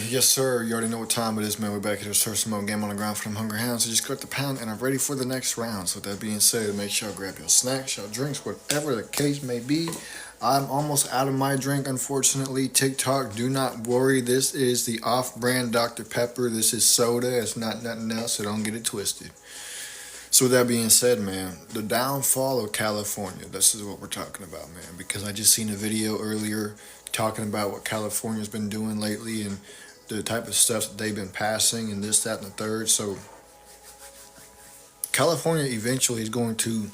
Yes, sir. You already know what time it is, man. We're back at the Sir Smoke game on the ground for them hungry hounds. So just click the pound, and I'm ready for the next round. So with that being said, make sure you grab your snacks, your drinks, whatever the case may be. I'm almost out of my drink, unfortunately. TikTok, do not worry. This is the off-brand Dr. Pepper. This is soda. It's not nothing else, so don't get it twisted. So with that being said, man, the downfall of California. This is what we're talking about, man. Because I just seen a video earlier talking about what California's been doing lately and the type of stuff that they've been passing and this, that, and the third. So California eventually is going to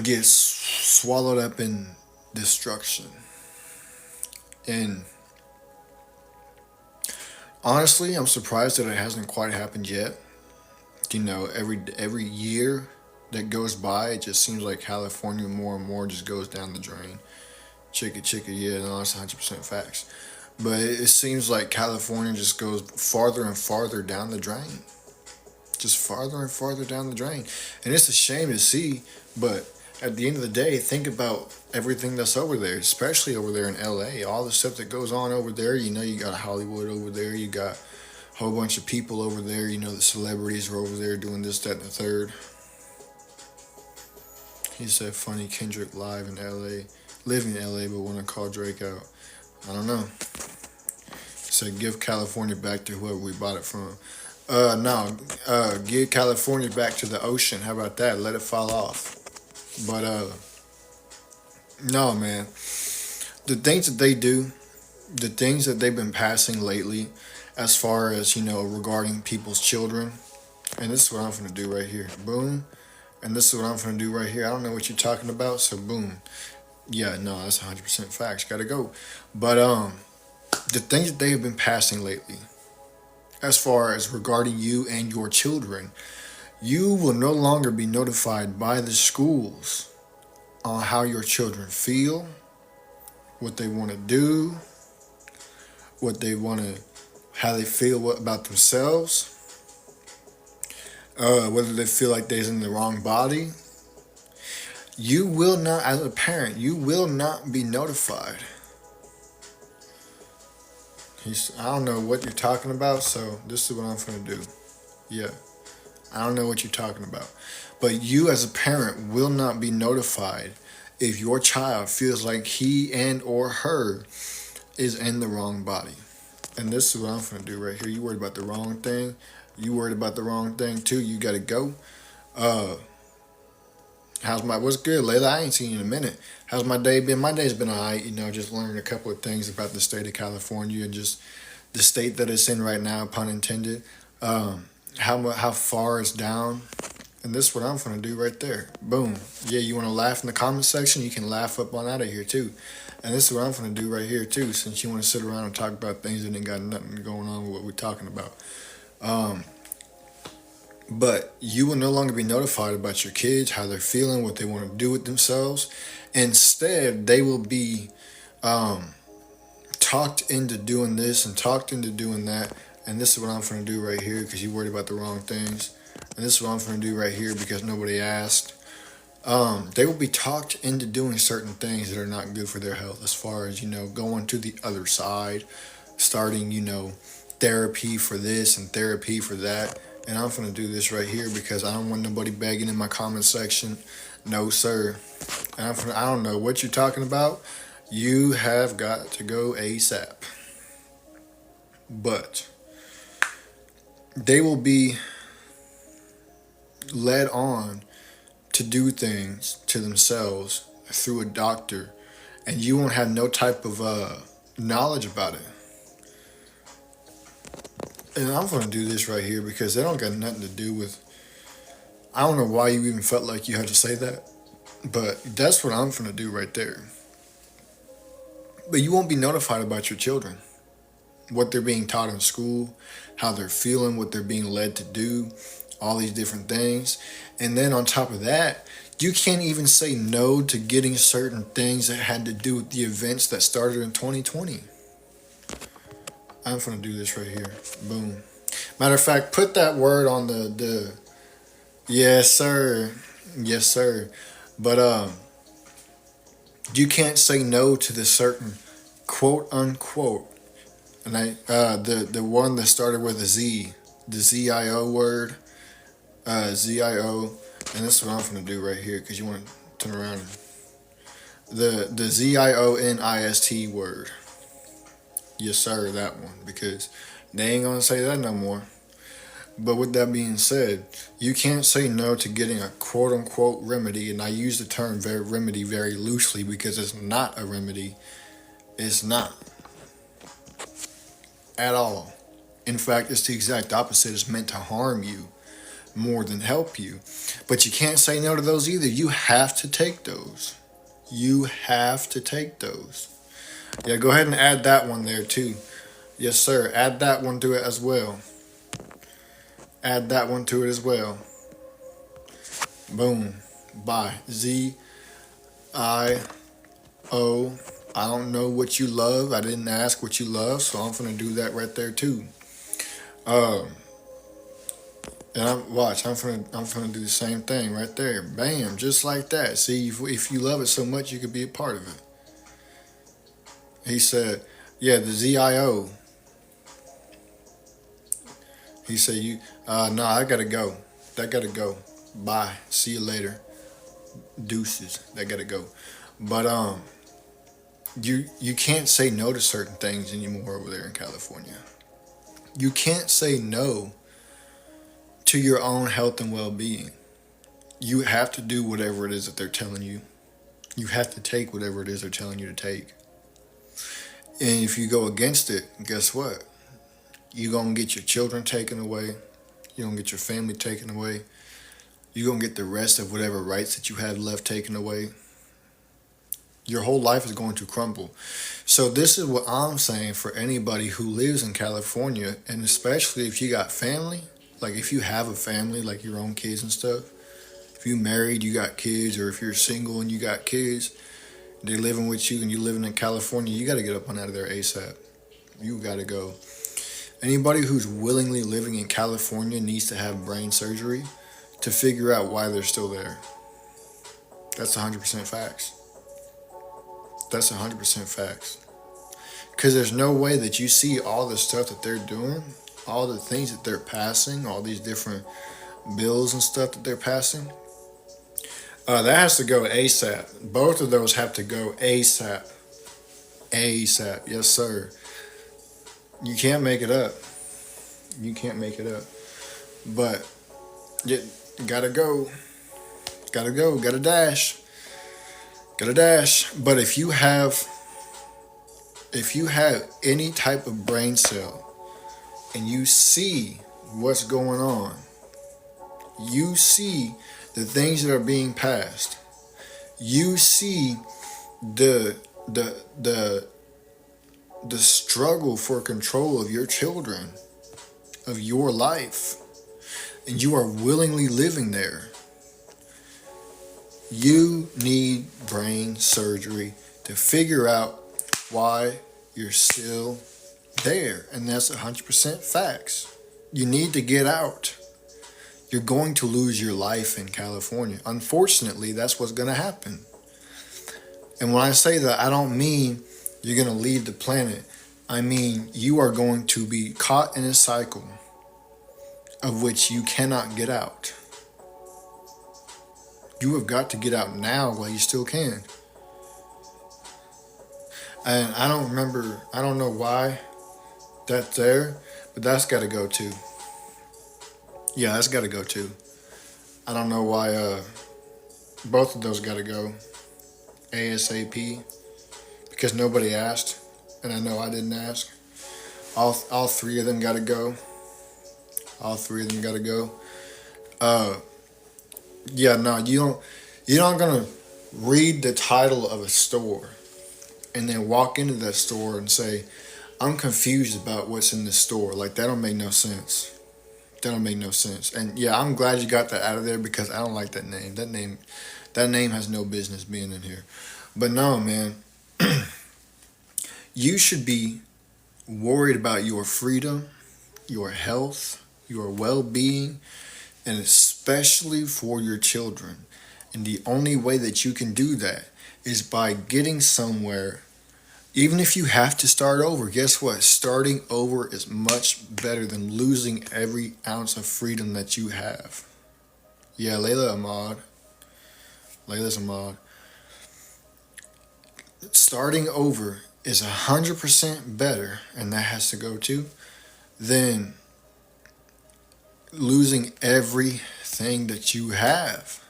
get swallowed up in destruction. And honestly, I'm surprised that it hasn't quite happened yet. You know, every year that goes by, it just seems like California more and more just goes down the drain. Chicka, yeah, no, that's 100% facts. But it seems like California just goes farther and farther down the drain. Just farther and farther down the drain. And it's a shame to see, but at the end of the day, think about everything that's over there, especially over there in LA. All the stuff that goes on over there, you know, you got Hollywood over there, you got a whole bunch of people over there, you know, the celebrities are over there doing this, that, and the third. He said funny Kendrick live in LA, living in LA, but want to call Drake out. I don't know. Said give California back to whoever we bought it from. No, give California back to the ocean. How about that? Let it fall off. But no, man. The things that they do, the things that they've been passing lately, as far as, you know, regarding people's children, and this is what I'm gonna do right here. Boom. And this is what I'm gonna do right here. I don't know what you're talking about, so boom. Yeah, no, that's 100% facts. Gotta go. But the things that they have been passing lately, as far as regarding you and your children, you will no longer be notified by the schools on how your children feel, what they want to do, what they want to, how they feel about themselves, whether they feel like they're in the wrong body. You will not, as a parent, you will not be notified. I don't know what you're talking about, so this is what I'm going to do. Yeah, I don't know what you're talking about. But you as a parent will not be notified if your child feels like he and or her is in the wrong body. And this is what I'm going to do right here. You worried about the wrong thing. You worried about the wrong thing too. You got to go. What's good, Layla? I ain't seen you in a minute. How's my day been? My day's been alright, you know, just learning a couple of things about the state of California and just the state that it's in right now, pun intended. How far it's down. And this is what I'm gonna do right there. Boom. Yeah, you wanna laugh in the comment section? You can laugh up on out of here too. And this is what I'm gonna do right here too, since you wanna sit around and talk about things that ain't got nothing going on with what we're talking about. But you will no longer be notified about your kids, how they're feeling, what they want to do with themselves. Instead, they will be talked into doing this and talked into doing that. And this is what I'm going to do right here because you worried about the wrong things. And this is what I'm going to do right here because nobody asked. They will be talked into doing certain things that are not good for their health, as far as, you know, going to the other side, starting, you know, therapy for this and therapy for that. And I'm going to do this right here because I don't want nobody begging in my comment section. No, sir. And I don't know what you're talking about. You have got to go ASAP. But they will be led on to do things to themselves through a doctor. And you won't have no type of knowledge about it. And I'm going to do this right here because they don't got nothing to do with... I don't know why you even felt like you had to say that. But that's what I'm going to do right there. But you won't be notified about your children. What they're being taught in school. How they're feeling. What they're being led to do. All these different things. And then on top of that, you can't even say no to getting certain things that had to do with the events that started in 2020. I'm going to do this right here. Boom. Matter of fact, put that word on the yes, sir. Yes, sir. But you can't say no to this certain quote unquote And the one that started with a Z, the ZIO word, ZIO, and this is what I'm gonna do right here because you want to turn around. The ZIONIST word, yes sir, that one, because they ain't gonna say that no more. But with that being said, you can't say no to getting a quote unquote remedy, and I use the term remedy very loosely because it's not a remedy. It's not at all. In fact, it's the exact opposite. It's meant to harm you more than help you. But you can't say no to those either. You have to take those. You have to take those. Yeah, go ahead and add that one there too. Yes, sir. Add that one to it as well. Add that one to it as well. Boom. Bye. ZIO. I don't know what you love. I didn't ask what you love, so I'm gonna do that right there too. Um, and I'm gonna do the same thing right there. Bam, just like that. See, if you love it so much, you could be a part of it. He said, yeah, the ZIO. He said, no, I gotta go. That gotta go. Bye. See you later. Deuces. That gotta go. But you can't say no to certain things anymore over there in California. You can't say no to your own health and well-being. You have to do whatever it is that they're telling you. You have to take whatever it is they're telling you to take. And if you go against it, guess what? You're going to get your children taken away. You're going to get your family taken away. You're going to get the rest of whatever rights that you have left taken away. Your whole life is going to crumble. So this is what I'm saying for anybody who lives in California, and especially if you got family, like if you have a family, like your own kids and stuff. If you married, you got kids, or if you're single and you got kids, they're living with you and you're living in California, you got to get up and out of there ASAP. You got to go. Anybody who's willingly living in California needs to have brain surgery to figure out why they're still there. That's 100% facts. That's 100% facts. Because there's no way that you see all the stuff that they're doing, all the things that they're passing, all these different bills and stuff that they're passing. That has to go ASAP. Both of those have to go ASAP. ASAP. Yes, sir. You can't make it up. You can't make it up. But you gotta go. Gotta go. Gotta dash. Gotta dash. But if you have any type of brain cell and you see what's going on, you see the things that are being passed, you see the struggle for control of your children, of your life, and you are willingly living there, you need brain surgery to figure out why you're still there. And that's 100% facts. You need to get out. You're going to lose your life in California. Unfortunately, that's what's going to happen. And when I say that, I don't mean you're going to leave the planet. I mean, you are going to be caught in a cycle of which you cannot get out. You have got to get out now while you still can. And I don't know why that's there, but that's got to go too. Yeah, that's got to go too. I don't know why both of those got to go ASAP, because nobody asked, and I know I didn't ask. All three of them got to go. All three of them got to go. Yeah, no, you're not gonna read the title of a store and then walk into that store and say, I'm confused about what's in this store. Like, that don't make no sense. That don't make no sense. And yeah, I'm glad you got that out of there, because I don't like that name. That name has no business being in here. But no, man, you should be worried about your freedom, your health, your well-being, and especially for your children. And the only way that you can do that is by getting somewhere Even if you have to start over, guess what? Starting over is much better than losing every ounce of freedom that you have. Yeah, Layla's a mod. Starting over is 100% better, and that has to go too, than losing everything that you have.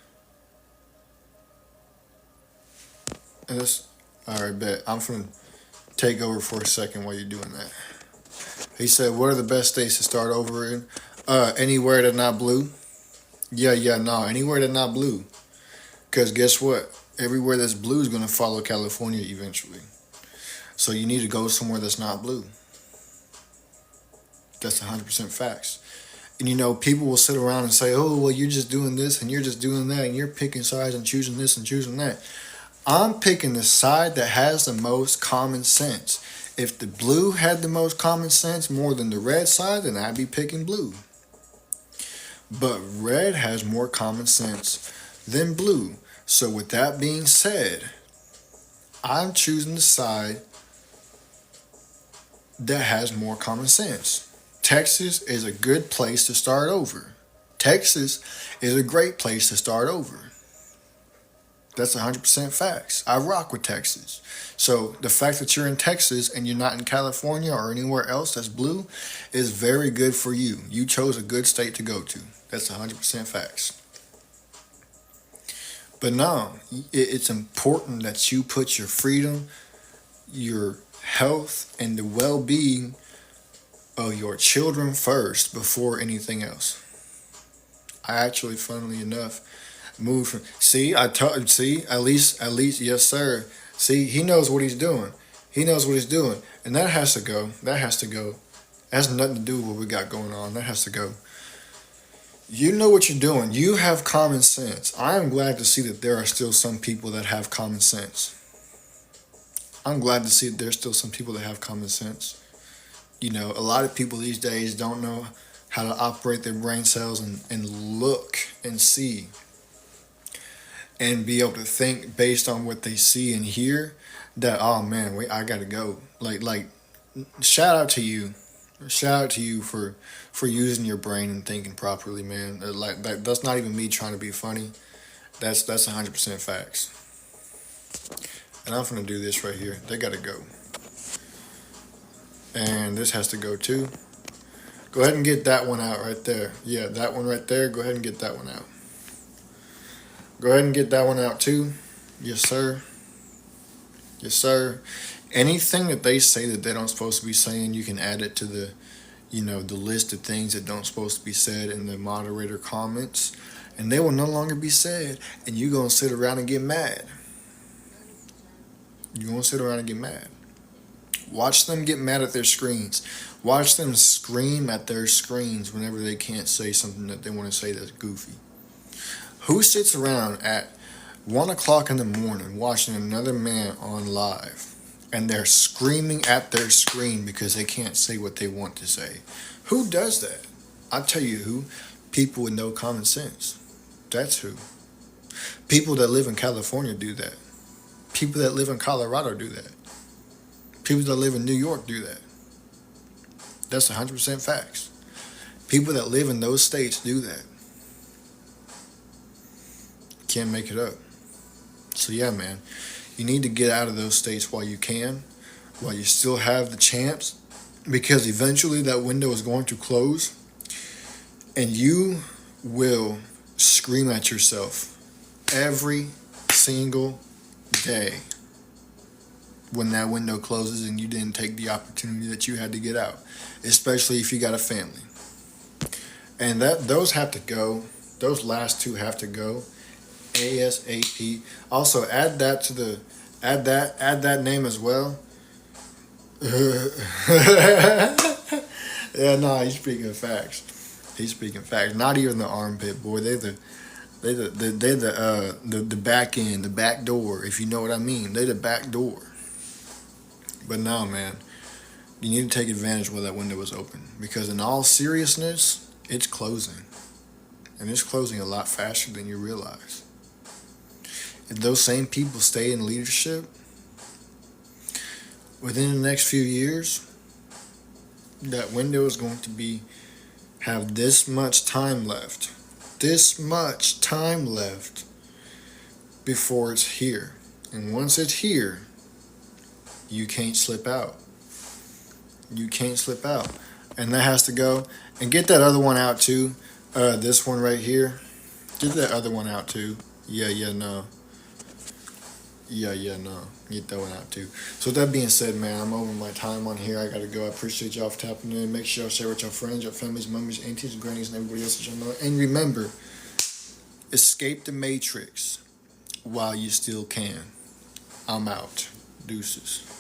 And that's all right. Bet I'm gonna take over for a second while you're doing that. He said, "What are the best states to start over in? Anywhere that's not blue. Yeah, no, anywhere that's not blue. Cause guess what? Everywhere that's blue is gonna follow California eventually. So you need to go somewhere that's not blue. That's 100% facts. And people will sit around and say, "Oh, well, you're just doing this and you're just doing that and you're picking sides and choosing this and choosing that." I'm picking the side that has the most common sense. If the blue had the most common sense more than the red side, then I'd be picking blue. But red has more common sense than blue. So with that being said, I'm choosing the side that has more common sense. Texas is a good place to start over. Texas is a great place to start over. That's 100% facts. I rock with Texas. So the fact that you're in Texas and you're not in California or anywhere else that's blue is very good for you. You chose a good state to go to. That's 100% facts. But no, it's important that you put your freedom, your health, and the well-being of your children first before anything else. I actually, funnily enough, moved from. See, at least, yes, sir. See, he knows what he's doing. He knows what he's doing, and that has to go. That has to go. That has nothing to do with what we got going on. That has to go. You know what you're doing. You have common sense. I am glad to see that there are still some people that have common sense. I'm glad to see that there's still some people that have common sense. A lot of people these days don't know how to operate their brain cells and look and see and be able to think based on what they see and hear that, oh man, wait, I gotta go. Like shout out to you. Shout out to you for using your brain and thinking properly, man. That's not even me trying to be funny. That's 100% facts. And I'm gonna do this right here. They gotta go. And this has to go too. Go ahead and get that one out right there. Yeah, that one right there. Go ahead and get that one out. Go ahead and get that one out too. Yes, sir. Yes, sir. Anything that they say that they don't supposed to be saying, you can add it to the list of things that don't supposed to be said in the moderator comments, and they will no longer be said. And you're gonna sit around and get mad. You're gonna sit around and get mad. Watch them get mad at their screens. Watch them scream at their screens whenever they can't say something that they want to say that's goofy. Who sits around at 1 o'clock in the morning watching another man on live and they're screaming at their screen because they can't say what they want to say? Who does that? I'll tell you who. People with no common sense. That's who. People that live in California do that. People that live in Colorado do that. People that live in New York do that. That's 100% facts. People that live in those states do that. Can't make it up. So yeah, man, you need to get out of those states while you can, while you still have the chance, because eventually that window is going to close and you will scream at yourself every single day when that window closes and you didn't take the opportunity that you had to get out, especially if you got a family. And those have to go. Those last two have to go ASAP. Also, add that name as well. Yeah, no, he's speaking facts. He's speaking facts. Not even the armpit, boy. They're the back end, the back door. If you know what I mean, they're the back door. But no, man, you need to take advantage while that window is open, because in all seriousness, it's closing, and it's closing a lot faster than you realize. If those same people stay in leadership, within the next few years, that window is going to have this much time left. This much time left before it's here. And once it's here, you can't slip out. You can't slip out. And that has to go. And get that other one out too. This one right here. Get that other one out too. No. No. Get that one out too. So with that being said, man, I'm over my time on here. I gotta go. I appreciate y'all for tapping in. Make sure y'all share with your friends, your families, members, aunties, grannies, and everybody else that you know. And remember, escape the matrix while you still can. I'm out. Deuces.